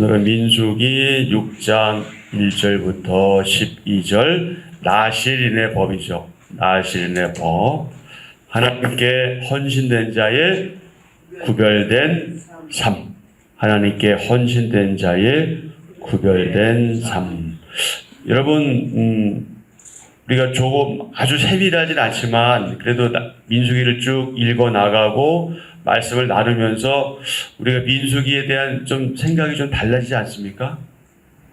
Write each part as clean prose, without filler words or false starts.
오늘은 민수기 6장 1절부터 12절 나실인의 법이죠. 나실인의 법. 하나님께 헌신된 자의 구별된 삶. 하나님께 헌신된 자의 구별된 삶. 여러분, 우리가 조금 아주 세밀하진 않지만 그래도 민수기를 쭉 읽어 나가고 말씀을 나누면서 우리가 민수기에 대한 좀 생각이 좀 달라지지 않습니까?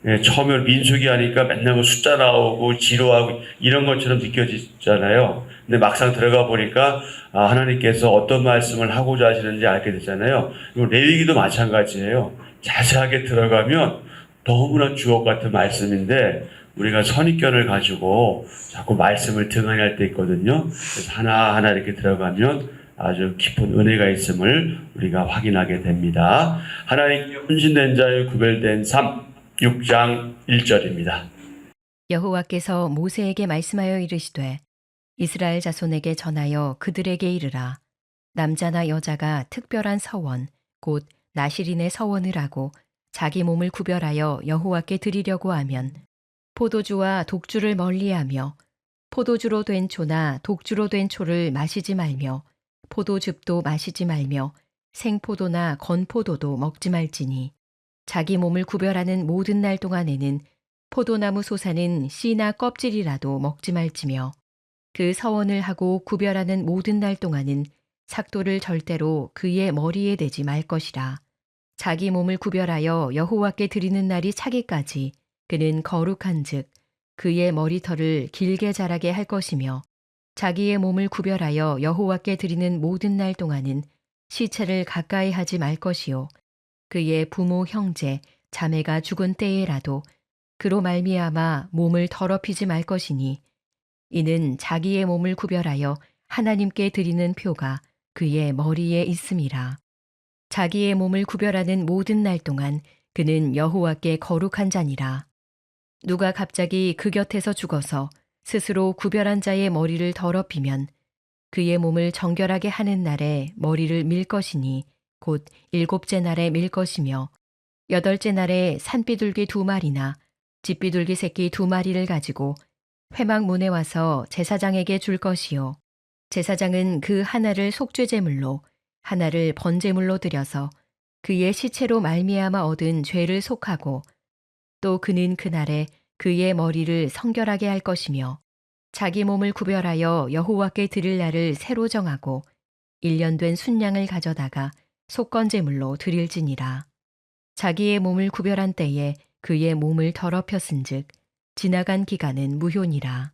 예, 처음에 민수기 하니까 맨날 뭐 숫자 나오고 지루하고 이런 것처럼 느껴지잖아요. 근데 막상 들어가 보니까 하나님께서 어떤 말씀을 하고자 하시는지 알게 되잖아요. 그리고 레위기도 마찬가지예요. 자세하게 들어가면 너무나 주옥 같은 말씀인데 우리가 선입견을 가지고 자꾸 말씀을 등한할 때 있거든요. 그래서 하나하나 이렇게 들어가면 아주 깊은 은혜가 있음을 우리가 확인하게 됩니다. 하나님께 헌신된 자의 구별된 삶 6장 1절입니다. 여호와께서 모세에게 말씀하여 이르시되 이스라엘 자손에게 전하여 그들에게 이르라. 남자나 여자가 특별한 서원 곧 나실인의 서원을 하고 자기 몸을 구별하여 여호와께 드리려고 하면 포도주와 독주를 멀리하며 포도주로 된 초나 독주로 된 초를 마시지 말며 포도즙도 마시지 말며 생포도나 건포도도 먹지 말지니 자기 몸을 구별하는 모든 날 동안에는 포도나무 솟아는 씨나 껍질이라도 먹지 말지며 그 서원을 하고 구별하는 모든 날 동안은 삭도를 절대로 그의 머리에 대지 말 것이라. 자기 몸을 구별하여 여호와께 드리는 날이 차기까지 그는 거룩한즉 그의 머리털을 길게 자라게 할 것이며 자기의 몸을 구별하여 여호와께 드리는 모든 날 동안은 시체를 가까이 하지 말 것이요 그의 부모 형제 자매가 죽은 때에라도 그로 말미암아 몸을 더럽히지 말 것이니 이는 자기의 몸을 구별하여 하나님께 드리는 표가 그의 머리에 있음이라. 자기의 몸을 구별하는 모든 날 동안 그는 여호와께 거룩한 자니라. 누가 갑자기 그 곁에서 죽어서 스스로 구별한 자의 머리를 더럽히면 그의 몸을 정결하게 하는 날에 머리를 밀 것이니 곧 7째 날에 밀 것이며 8째 날에 산비둘기 2마리나 집비둘기 새끼 2마리를 가지고 회막문에 와서 제사장에게 줄 것이요 제사장은 그 하나를 속죄제물로 하나를 번제물로 드려서 그의 시체로 말미암아 얻은 죄를 속하고 또 그는 그날에 그의 머리를 성결하게 할 것이며 자기 몸을 구별하여 여호와께 드릴 날을 새로 정하고 1년 된 순양을 가져다가 속건제물로 드릴지니라. 자기의 몸을 구별한 때에 그의 몸을 더럽혔은즉 지나간 기간은 무효니라.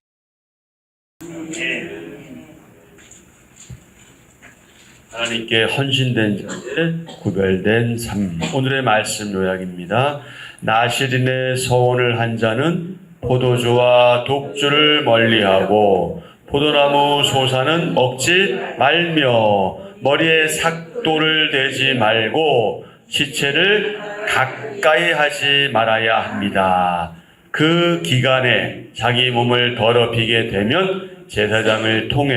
하나님께 헌신된 자의 구별된 삶. 오늘의 말씀 요약입니다. 나실인의 서원을 한 자는 포도주와 독주를 멀리하고 포도나무 솟아는 먹지 말며 머리에 삭도를 대지 말고 시체를 가까이 하지 말아야 합니다. 그 기간에 자기 몸을 더럽히게 되면 제사장을 통해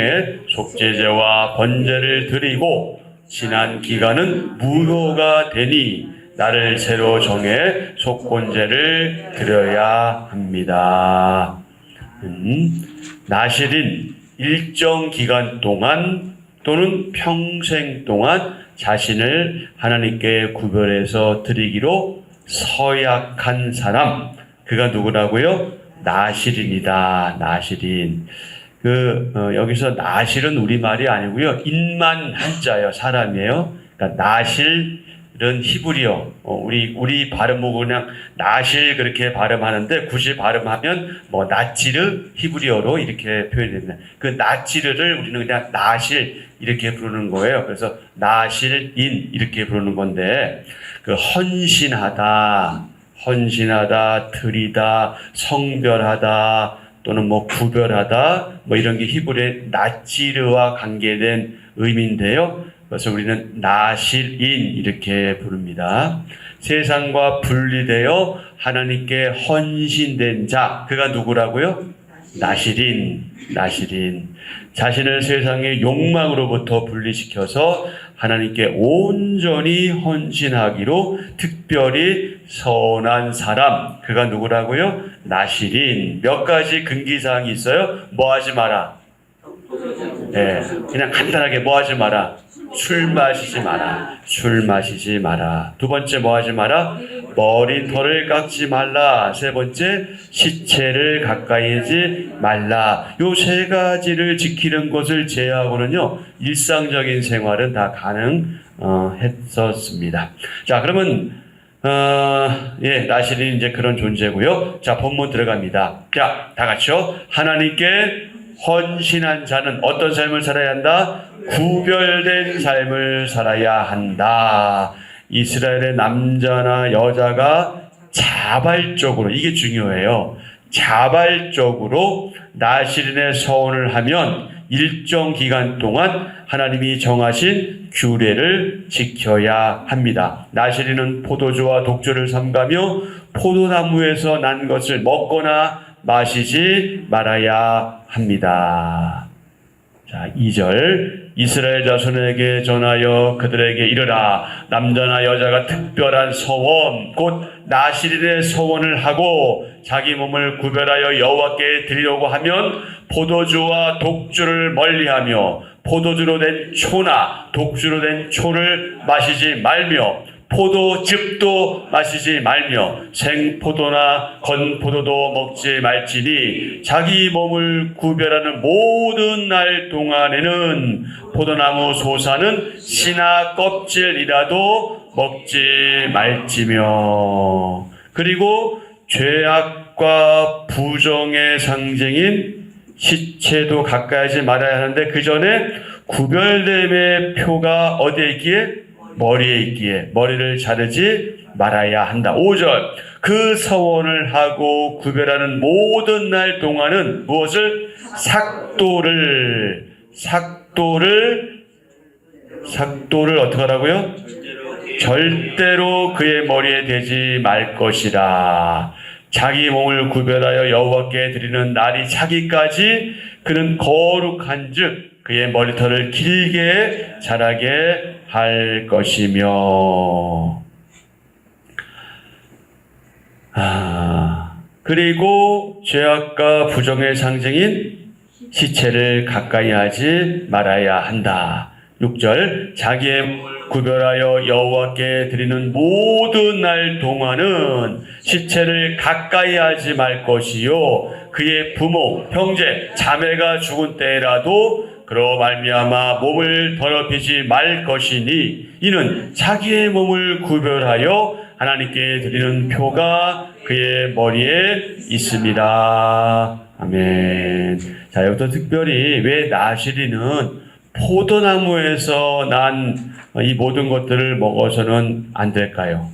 속죄제와 번제를 드리고 지난 기간은 무효가 되니 날을 새로 정해 속건제를 드려야 합니다. 나실인 일정 기간 동안 또는 평생 동안 자신을 하나님께 구별해서 드리기로 서약한 사람, 그가 누구라고요? 나실인이다. 나실인. 여기서 나실은 우리말이 아니고요. 인만 한자예요. 사람이에요. 그러니까 나실은 히브리어. 우리 발음 보고 그냥 나실 그렇게 발음하는데 굳이 발음하면 나치르 히브리어로 이렇게 표현됩니다. 그 나치르를 우리는 그냥 나실 이렇게 부르는 거예요. 그래서 나실인 이렇게 부르는 건데 그 헌신하다, 드리다, 성별하다 또는 구별하다 이런 게 히브리의 나치르와 관계된 의미인데요. 그래서 우리는 나실인 이렇게 부릅니다. 세상과 분리되어 하나님께 헌신된 자, 그가 누구라고요? 나실인. 자신을 세상의 욕망으로부터 분리시켜서 하나님께 온전히 헌신하기로 특별히 선한 사람, 그가 누구라고요? 나실인. 몇 가지 금기사항이 있어요. 뭐 하지 마라. 네, 그냥 간단하게 뭐 하지 마라. 술 마시지 마라. 술 마시지 마라. 두 번째 뭐 하지 마라. 머리털을 깎지 말라. 세 번째 시체를 가까이 하지 말라. 요 세 가지를 지키는 것을 제외하고는요 일상적인 생활은 다 가능했었습니다. 자, 그러면 나실이 이제 그런 존재고요. 자, 본문 들어갑니다. 자, 다 같이요. 하나님께 헌신한 자는 어떤 삶을 살아야 한다? 구별된 삶을 살아야 한다. 이스라엘의 남자나 여자가 자발적으로, 이게 중요해요. 자발적으로 나실인의 서원을 하면 일정 기간 동안 하나님이 정하신 규례를 지켜야 합니다. 나실인은 포도주와 독주를 삼가며 포도나무에서 난 것을 먹거나 마시지 말아야 합니다. 자, 2절. 이스라엘 자손에게 전하여 그들에게 이르라. 남자나 여자가 특별한 서원, 곧 나실인의 서원을 하고 자기 몸을 구별하여 여호와께 드리려고 하면 포도주와 독주를 멀리하며 포도주로 된 초나 독주로 된 초를 마시지 말며 포도즙도 마시지 말며 생포도나 건포도도 먹지 말지니 자기 몸을 구별하는 모든 날 동안에는 포도나무 솟아는 씨나 껍질이라도 먹지 말지며. 그리고 죄악과 부정의 상징인 시체도 가까이 하지 말아야 하는데 그 전에 구별됨의 표가 어디에 있기에? 머리에 있기에 머리를 자르지 말아야 한다. 5절. 그 서원을 하고 구별하는 모든 날 동안은 무엇을? 삭도를 어떻게 하라고요? 절대로 그의 머리에 대지 말 것이라. 자기 몸을 구별하여 여호와께 드리는 날이 차기까지 그는 거룩한 즉 그의 머리털을 길게 자라게 할 것이며. 그리고 죄악과 부정의 상징인 시체를 가까이 하지 말아야 한다. 6절. 자기의 몸을 구별하여 여호와께 드리는 모든 날 동안은 시체를 가까이 하지 말 것이요 그의 부모, 형제, 자매가 죽은 때라도 그로 말미암아 몸을 더럽히지 말 것이니 이는 자기의 몸을 구별하여 하나님께 드리는 표가 그의 머리에 있습니다. 아멘. 자, 여기서 특별히 왜 나실이는 포도나무에서 난 이 모든 것들을 먹어서는 안 될까요?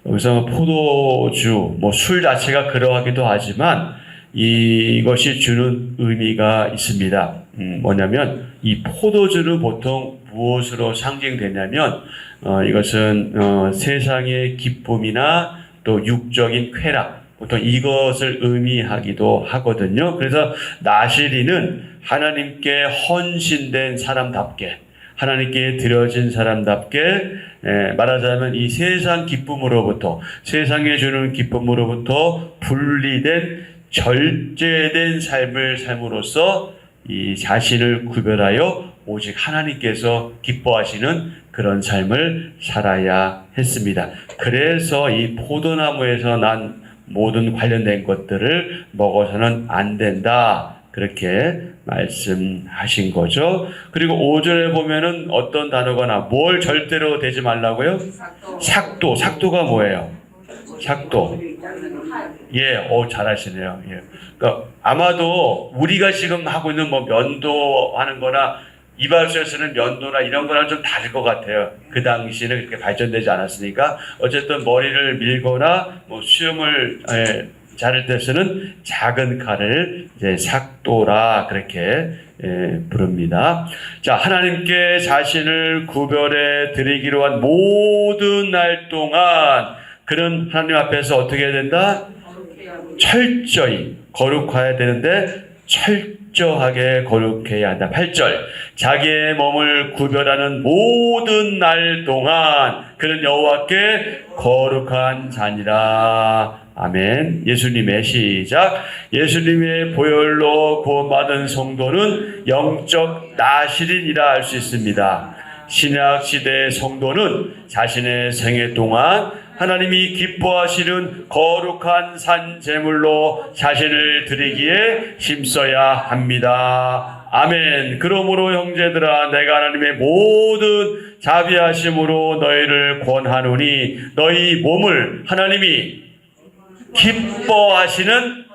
여기서 포도주, 술 자체가 그러하기도 하지만 이것이 주는 의미가 있습니다. 뭐냐면 이 포도주는 보통 무엇으로 상징되냐면 이것은 세상의 기쁨이나 또 육적인 쾌락, 보통 이것을 의미하기도 하거든요. 그래서 나실이는 하나님께 헌신된 사람답게, 하나님께 드려진 사람답게, 말하자면 이 세상 기쁨으로부터, 세상에 주는 기쁨으로부터 분리된 절제된 삶을 삶으로써 이 자신을 구별하여 오직 하나님께서 기뻐하시는 그런 삶을 살아야 했습니다. 그래서 이 포도나무에서 난 모든 관련된 것들을 먹어서는 안 된다. 그렇게 말씀하신 거죠. 그리고 5절에 보면은 어떤 단어가 뭘 절대로 되지 말라고요? 삭도가 뭐예요? 삭도. 잘하시네요. 그러니까 아마도 우리가 지금 하고 있는 면도하는 거나 이발소에 쓰는 면도나 이런 거랑 좀 다를 것 같아요. 그 당시에는 그렇게 발전되지 않았으니까. 어쨌든 머리를 밀거나 수염을 자를 때 쓰는 작은 칼을 이제 삭도라 그렇게 부릅니다. 자, 하나님께 자신을 구별해 드리기로 한 모든 날 동안 그는 하나님 앞에서 어떻게 해야 된다? 철저히 거룩해야 되는데 철저히 철저하게 거룩해야 한다. 8절 자기의 몸을 구별하는 모든 날 동안 그는 여호와께 거룩한 자니라. 아멘. 예수님의 시작. 예수님의 보혈로 구원받은 성도는 영적 나실인이라 할 수 있습니다. 신약 시대의 성도는 자신의 생애 동안 하나님이 기뻐하시는 거룩한 산 제물로 자신을 드리기에 힘써야 합니다. 아멘. 그러므로 형제들아 내가 하나님의 모든 자비하심으로 너희를 권하노니 너희 몸을 하나님이 기뻐하시는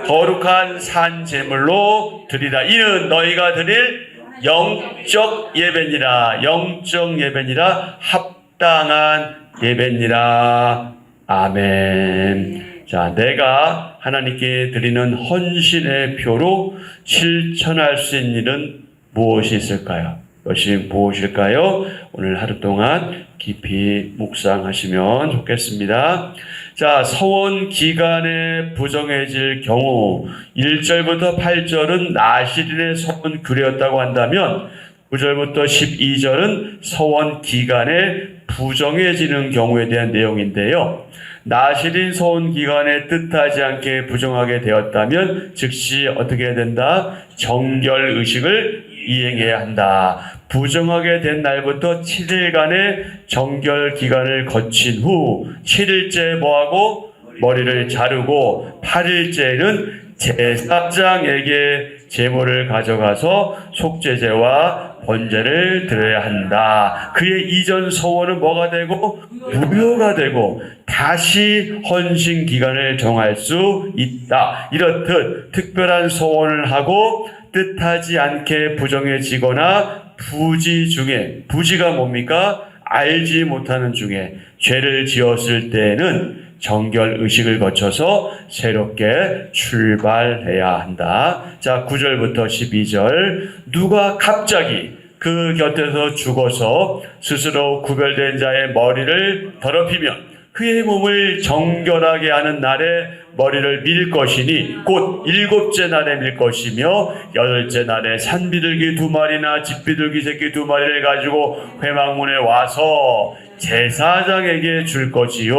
거룩한 산 제물로 드리라. 이는 너희가 드릴 영적 예배니라. 영적 예배니라. 합당한 예배니라. 아멘. 자, 내가 하나님께 드리는 헌신의 표로 실천할 수 있는 일은 무엇이 있을까요? 그것이 무엇일까요? 오늘 하루 동안 깊이 묵상하시면 좋겠습니다. 자, 서원 기간에 부정해질 경우 1절부터 8절은 나실인의 서원 규례였다고 한다면 9절부터 12절은 서원 기간에 부정해지는 경우에 대한 내용인데요. 나실인 서원 기간에 뜻하지 않게 부정하게 되었다면 즉시 어떻게 해야 된다? 정결 의식을 이행해야 한다. 부정하게 된 날부터 7일간의 정결 기간을 거친 후 7일째 뭐하고? 머리를 자르고 8일째는 제사장에게 제물을 가져가서 속죄제와 번제를 드려야 한다. 그의 이전 서원은 뭐가 되고? 무효가 되고 다시 헌신 기간을 정할 수 있다. 이렇듯 특별한 서원을 하고 뜻하지 않게 부정해지거나 부지 중에, 부지가 뭡니까? 알지 못하는 중에 죄를 지었을 때에는 정결 의식을 거쳐서 새롭게 출발해야 한다. 자, 9절부터 12절. 누가 갑자기 그 곁에서 죽어서 스스로 구별된 자의 머리를 더럽히면 그의 몸을 정결하게 하는 날에 머리를 밀 것이니 곧 7째 날에 밀 것이며 8째 날에 산비둘기 2마리나 집비둘기 새끼 2마리를 가지고 회막문에 와서 제사장에게 줄 것이요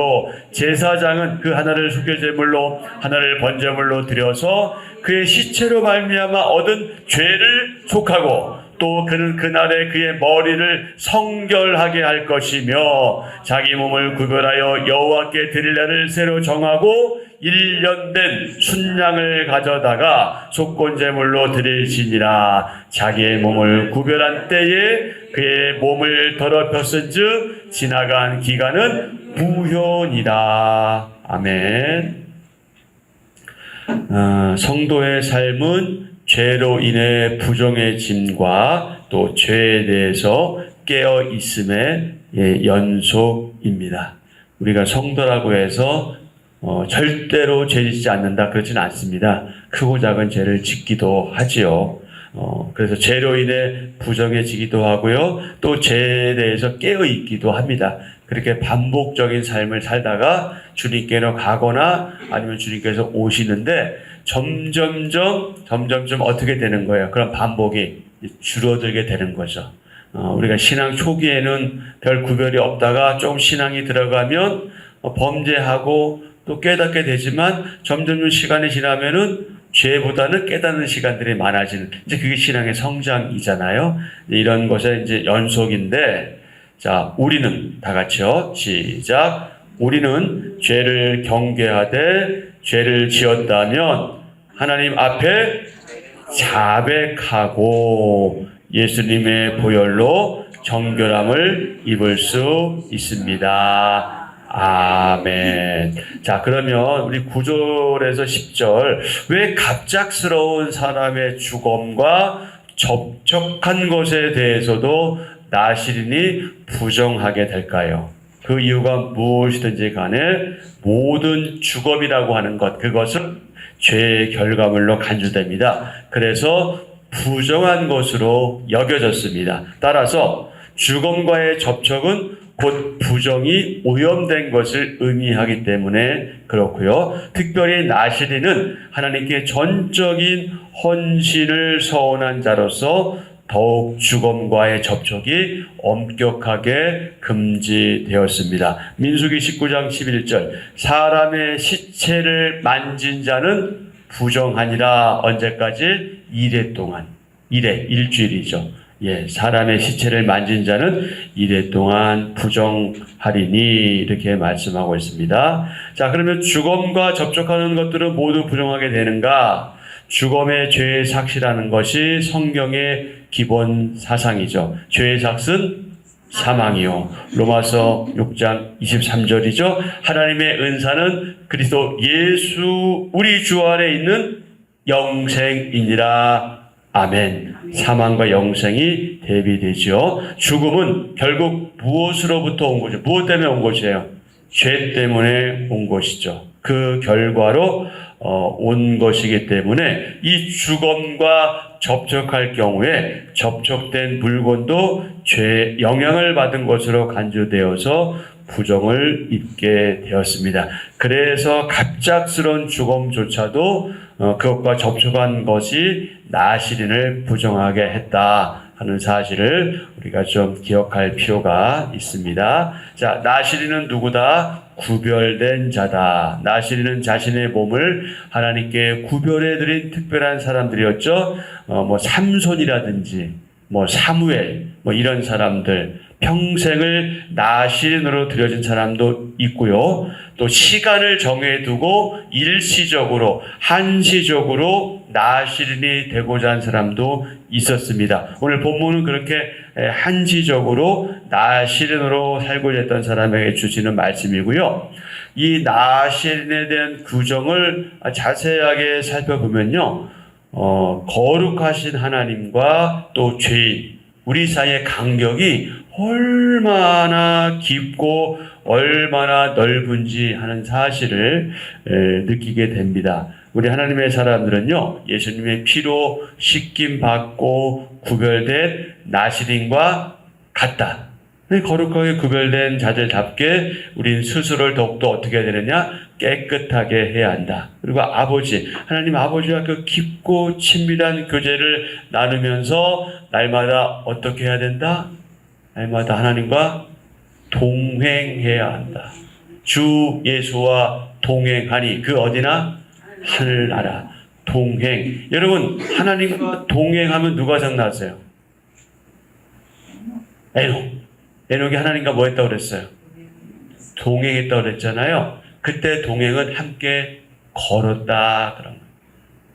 제사장은 그 하나를 속죄제물로 하나를 번제물로 드려서 그의 시체로 말미암아 얻은 죄를 속하고 또 그는 그날에 그의 머리를 성결하게 할 것이며 자기 몸을 구별하여 여호와께 드릴 날을 새로 정하고 1년 된 순양을 가져다가 속건제물로 드릴지니라. 자기의 몸을 구별한 때에 그의 몸을 더럽혔은즉 지나간 기간은 무효니라. 아멘. 성도의 삶은 죄로 인해 부정해짐과 또 죄에 대해서 깨어 있음의 연속입니다. 우리가 성도라고 해서 절대로 죄 짓지 않는다 그러지는 않습니다. 크고 작은 죄를 짓기도 하지요. 그래서 죄로 인해 부정해지기도 하고요. 또 죄에 대해서 깨어 있기도 합니다. 그렇게 반복적인 삶을 살다가 주님께로 가거나 아니면 주님께서 오시는데 점점점 어떻게 되는 거예요? 그런 반복이 줄어들게 되는 거죠. 우리가 신앙 초기에는 별 구별이 없다가 좀 신앙이 들어가면 범죄하고 또 깨닫게 되지만 점점 시간이 지나면은 죄보다는 깨닫는 시간들이 많아지는, 이제 그게 신앙의 성장이잖아요. 이런 것의 이제 연속인데, 자, 우리는 다 같이요. 시작. 우리는 죄를 경계하되 죄를 지었다면 하나님 앞에 자백하고 예수님의 보혈로 정결함을 입을 수 있습니다. 아멘. 자, 그러면 우리 9절에서 10절, 왜 갑작스러운 사람의 죽음과 접촉한 것에 대해서도 나실인이 부정하게 될까요? 그 이유가 무엇이든지 간에 모든 죽음이라고 하는 것, 그것은 죄의 결과물로 간주됩니다. 그래서 부정한 것으로 여겨졌습니다. 따라서 죽음과의 접촉은 곧 부정이 오염된 것을 의미하기 때문에 그렇고요. 특별히 나시린은 하나님께 전적인 헌신을 서원한 자로서 더욱 죽음과의 접촉이 엄격하게 금지되었습니다. 민수기 19장 11절 사람의 시체를 만진 자는 부정하니라. 언제까지? 2래 동안. 2래, 일주일이죠. 사람의 시체를 만진 자는 2래 동안 부정하리니 이렇게 말씀하고 있습니다. 자, 그러면 죽음과 접촉하는 것들은 모두 부정하게 되는가? 죽음의 죄의 삭이라는 것이 성경의 기본 사상이죠. 죄의 삭은 사망이요. 로마서 6장 23절이죠. 하나님의 은사는 그리스도 예수 우리 주 안에 있는 영생이니라. 아멘. 사망과 영생이 대비되죠. 죽음은 결국 무엇으로부터 온 거죠? 무엇 때문에 온 것이에요? 죄 때문에 온 것이죠. 그 결과로 온 것이기 때문에 이 죽음과 접촉할 경우에 접촉된 물건도 죄의 영향을 받은 것으로 간주되어서 부정을 입게 되었습니다. 그래서 갑작스러운 죽음조차도 그것과 접촉한 것이 나시린을 부정하게 했다 하는 사실을 우리가 좀 기억할 필요가 있습니다. 자, 나시린은 누구다? 구별된 자다. 나시린은 자신의 몸을 하나님께 구별해 드린 특별한 사람들이었죠. 삼손이라든지 사무엘 이런 사람들, 평생을 나시린으로 드려진 사람도 있고요. 또 시간을 정해두고 일시적으로 한시적으로 나시린이 되고자 한 사람도 있었습니다. 오늘 본문은 그렇게 한시적으로 나시린으로 살고자 했던 사람에게 주시는 말씀이고요. 이 나시린에 대한 규정을 자세하게 살펴보면요, 거룩하신 하나님과 또 죄인, 우리 사이의 간격이 얼마나 깊고 얼마나 넓은지 하는 사실을 느끼게 됩니다. 우리 하나님의 사람들은요, 예수님의 피로 씻김 받고 구별된 나시린과 같다. 거룩하게 구별된 자들답게 우린 스스로를 더욱더 어떻게 해야 되느냐? 깨끗하게 해야 한다. 그리고 하나님 아버지와 그 깊고 친밀한 교제를 나누면서 날마다 어떻게 해야 된다? 날마다 하나님과 동행해야 한다. 주 예수와 동행하니 그 어디나 하늘나라. 동행. 여러분, 하나님과 동행하면 누가 생각나세요? 에녹이 하나님과 뭐 했다고 그랬어요? 동행했다고 그랬잖아요. 그때 동행은 함께 걸었다 그런 거예요.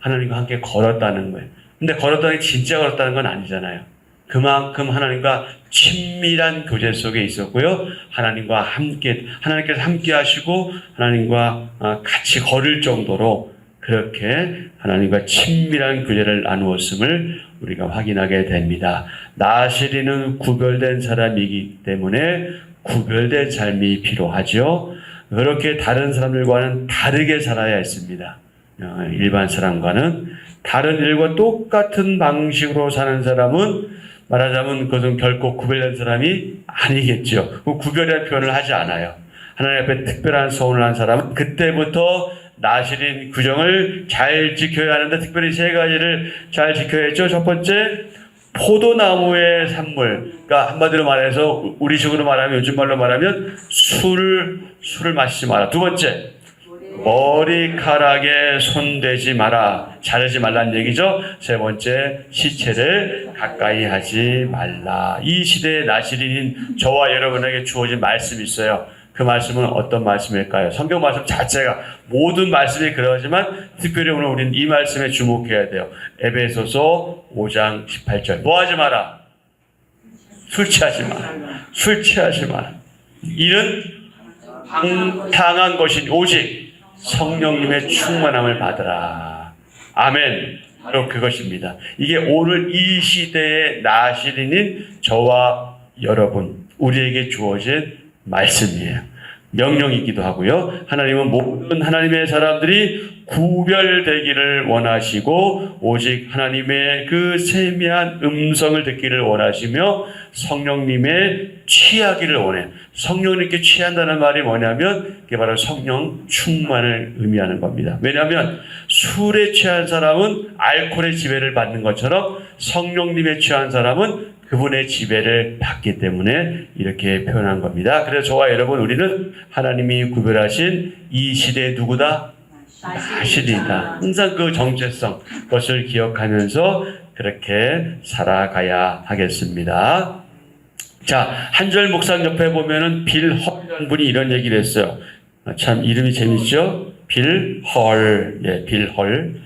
하나님과 함께 걸었다는 거예요. 근데 걸었다는 게 진짜 걸었다는 건 아니잖아요. 그만큼 하나님과 친밀한 교제 속에 있었고요. 하나님께서 함께 하시고 하나님과 같이 걸을 정도로 그렇게 하나님과 친밀한 교제를 나누었음을 우리가 확인하게 됩니다. 나시린은 구별된 사람이기 때문에 구별된 삶이 필요하죠. 그렇게 다른 사람들과는 다르게 살아야 했습니다. 일반 사람과는 다른 일과 똑같은 방식으로 사는 사람은 말하자면 그것은 결코 구별된 사람이 아니겠죠. 구별이라는 표현을 하지 않아요. 하나님 앞에 특별한 서원을 한 사람은 그때부터 나시린 규정을 잘 지켜야 하는데 특별히 3가지를 잘 지켜야죠. 첫 번째, 포도나무의 산물. 그러니까 한마디로 말해서 우리식으로 말하면, 요즘 말로 말하면 술을 마시지 마라. 두 번째, 머리카락에 손대지 마라. 자르지 말라는 얘기죠. 세 번째, 시체를 가까이 하지 말라. 이 시대의 나시린인 저와 여러분에게 주어진 말씀이 있어요. 그 말씀은 어떤 말씀일까요? 성경 말씀 자체가 모든 말씀이 그러하지만 특별히 오늘 우리는 이 말씀에 주목해야 돼요. 에베소서 5장 18절. 뭐 하지 마라? 술 취하지 마라. 술 취하지 마라. 이는 방탕한 것이 오직 성령님의 충만함을 받으라. 아멘. 바로 그것입니다. 이게 오늘 이 시대의 나시린인 저와 여러분, 우리에게 주어진 말씀이에요. 명령이기도 하고요. 하나님은 모든 하나님의 사람들이 구별되기를 원하시고 오직 하나님의 그 세미한 음성을 듣기를 원하시며 성령님의 취하기를 원해요. 성령님께 취한다는 말이 뭐냐면 그게 바로 성령 충만을 의미하는 겁니다. 왜냐하면 술에 취한 사람은 알코올의 지배를 받는 것처럼 성령님에 취한 사람은 그분의 지배를 받기 때문에 이렇게 표현한 겁니다. 그래서 저와 여러분 우리는 하나님이 구별하신 이 시대의 누구다? 나실이다. 항상 그 정체성 그것을 기억하면서 그렇게 살아가야 하겠습니다. 자, 한절 묵상 옆에 보면은 빌헐이라는 분이 이런 얘기를 했어요. 참 이름이 재밌죠? 빌헐. 예, 빌헐.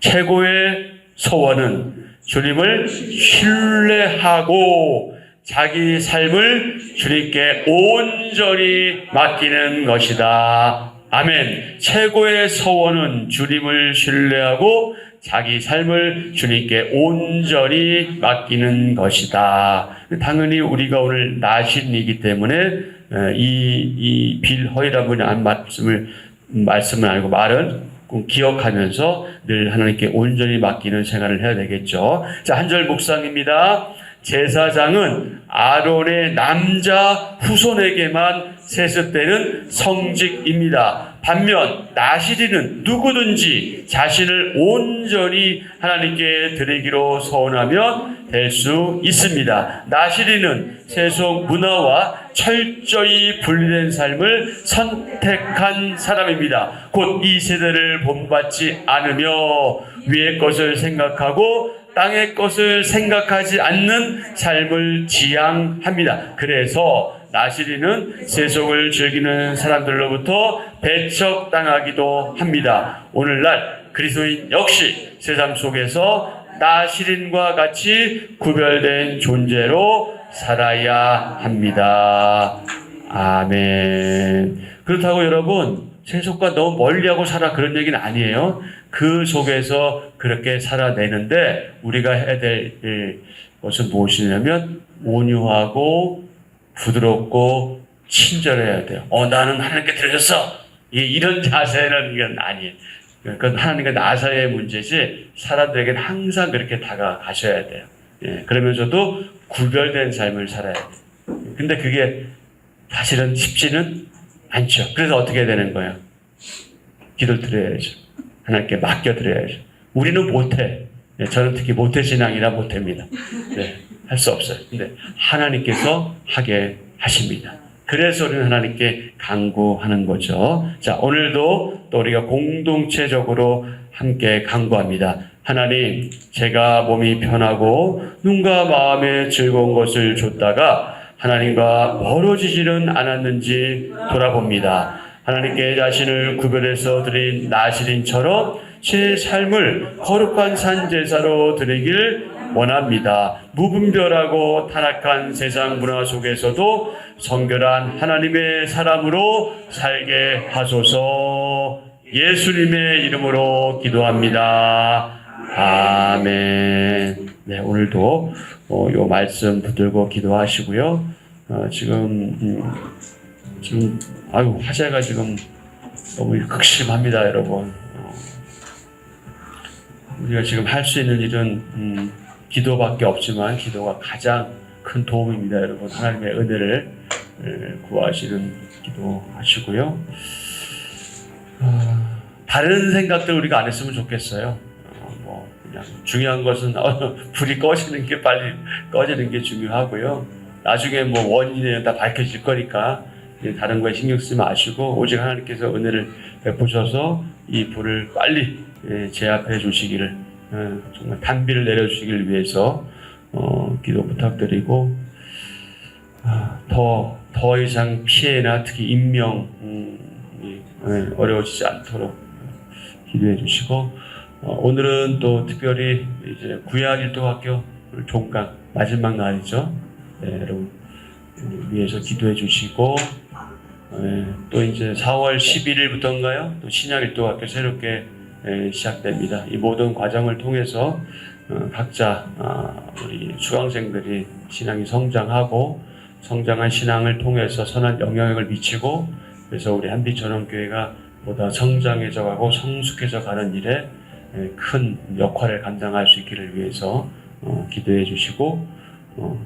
최고의 소원은 주님을 신뢰하고 자기 삶을 주님께 온전히 맡기는 것이다. 아멘. 최고의 소원은 주님을 신뢰하고 자기 삶을 주님께 온전히 맡기는 것이다. 당연히 우리가 오늘 나신이기 때문에 이 빌허이라는 분이 한 말씀을 알고 말은 꼭 기억하면서 늘 하나님께 온전히 맡기는 생활을 해야 되겠죠. 자, 한 절 묵상입니다. 제사장은 아론의 남자 후손에게만 세습되는 성직입니다. 반면 나시리는 누구든지 자신을 온전히 하나님께 드리기로 서원하면 될 수 있습니다. 나시리는 세속 문화와 철저히 분리된 삶을 선택한 사람입니다. 곧 이 세대를 본받지 않으며 위의 것을 생각하고 땅의 것을 생각하지 않는 삶을 지향합니다. 그래서 나시리는 세속을 즐기는 사람들로부터 배척당하기도 합니다. 오늘날 그리스도인 역시 세상 속에서 나시린과 같이 구별된 존재로 살아야 합니다. 아멘. 그렇다고 여러분 세속과 너무 멀리하고 살아 그런 얘기는 아니에요. 그 속에서 그렇게 살아내는데 우리가 해야 될 것은 무엇이냐면 온유하고 부드럽고 친절해야 돼요. 나는 하나님께 드렸어. 이런 자세는 이건 아니에요. 그건 하나님과 나 사이의 문제지 사람들에게는 항상 그렇게 다가가셔야 돼요. 그러면서도 구별된 삶을 살아야 돼요. 근데 그게 사실은 쉽지는 않죠. 그래서 어떻게 해야 되는 거예요? 기도를 드려야죠. 하나님께 맡겨드려야죠. 우리는 못해. 저는 특히 모태신앙이라 못합니다. 할 수 없어요. 근데 하나님께서 하게 하십니다. 그래서 우리는 하나님께 간구하는 거죠. 자, 오늘도 또 우리가 공동체적으로 함께 간구합니다. 하나님, 제가 몸이 편하고 눈과 마음에 즐거운 것을 줬다가 하나님과 멀어지지는 않았는지 돌아봅니다. 하나님께 자신을 구별해서 드린 나시린처럼 제 삶을 거룩한 산제사로 드리길 원합니다. 무분별하고 타락한 세상 문화 속에서도 성결한 하나님의 사람으로 살게 하소서. 예수님의 이름으로 기도합니다. 아멘. 네, 오늘도 요 말씀 붙들고 기도하시고요. 지금 화제가 지금 너무 극심합니다, 여러분. 우리가 지금 할 수 있는 일은 기도밖에 없지만 기도가 가장 큰 도움입니다, 여러분. 하나님의 은혜를 구하시는 기도하시고요. 다른 생각들 우리가 안 했으면 좋겠어요. 그냥 중요한 것은 불이 꺼지는 게 빨리 꺼지는 게 중요하고요. 나중에 원인은 다 밝혀질 거니까 다른 거에 신경 쓰지 마시고 오직 하나님께서 은혜를 베푸셔서 이 불을 빨리 제압해 주시기를 정말 단비를 내려주시기를 위해서 기도 부탁드리고 더 이상 피해나 특히 인명이 어려워지지 않도록 기도해 주시고 오늘은 또 특별히 이제 구약일도학교 종강 마지막 날이죠. 여러분 위해서 기도해 주시고 또 이제 4월 11일부터인가요? 또 신약일도학교 새롭게 시작됩니다. 이 모든 과정을 통해서 각자 우리 수강생들이 신앙이 성장하고 성장한 신앙을 통해서 선한 영향력을 미치고 그래서 우리 한빛전원교회가 보다 성장해져가고 성숙해져 가는 일에 큰 역할을 감당할 수 있기를 위해서 기도해 주시고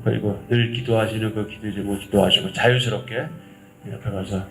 그리고 늘 기도하시는 그 기도 제목 기도하시고 자유스럽게 옆에 가서